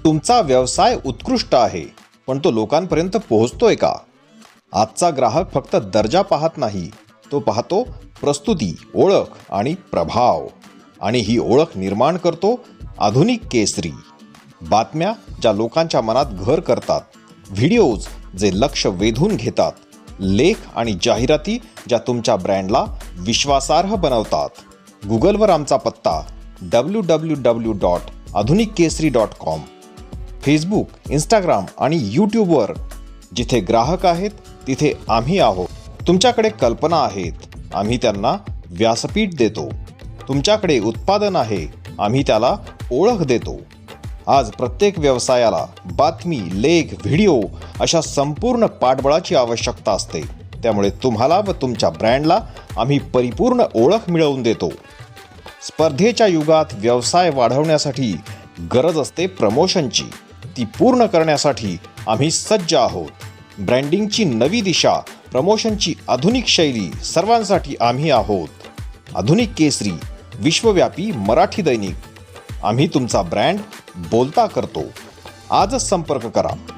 तुमचा व्यवसाय उत्कृष्ट आहे, पण तो लोकांपर्यंत पोहोचतोय का? आजचा ग्राहक फक्त दर्जा पाहत नाही, तो पाहतो प्रस्तुती, ओळख आणि प्रभाव. आणि ही ओळख निर्माण करतो आधुनिक केसरी. बातम्या ज्या लोकांच्या मनात घर करतात, व्हिडिओज जे लक्ष वेधून घेतात, लेख आणि जाहिराती ज्या तुमच्या ब्रँडला विश्वासार्ह बनवतात. गुगलवर आमचा पत्ता www.adhunikkesari.com. फेसबुक, इंस्टाग्राम आणि यूट्यूबवर जिथे ग्राहक आहेत तिथे आम्ही आहोत. तुमच्याकडे कल्पना आहेत, आम्ही त्यांना व्यासपीठ देतो. तुमच्याकडे उत्पादन आहे, आम्ही त्याला ओळख देतो. आज प्रत्येक व्यवसायाला बातमी, लेख, व्हिडिओ अशा संपूर्ण पाठबळाची आवश्यकता असते. त्यामुळे तुम्हाला व तुमच्या ब्रँडला आम्ही परिपूर्ण ओळख मिळवून देतो. स्पर्धेच्या युगात व्यवसाय वाढवण्यासाठी गरज असते प्रमोशनची. ती पूर्ण करण्यासाठी आम्ही सज्ज आहोत. ब्रँडिंगची नवी दिशा, प्रमोशनची आधुनिक शैली, सर्वांसाठी आम्ही आहोत. आधुनिक केसरी, विश्वव्यापी मराठी दैनिक. आम्ही तुमचा ब्रँड बोलता करतो. आजच संपर्क करा.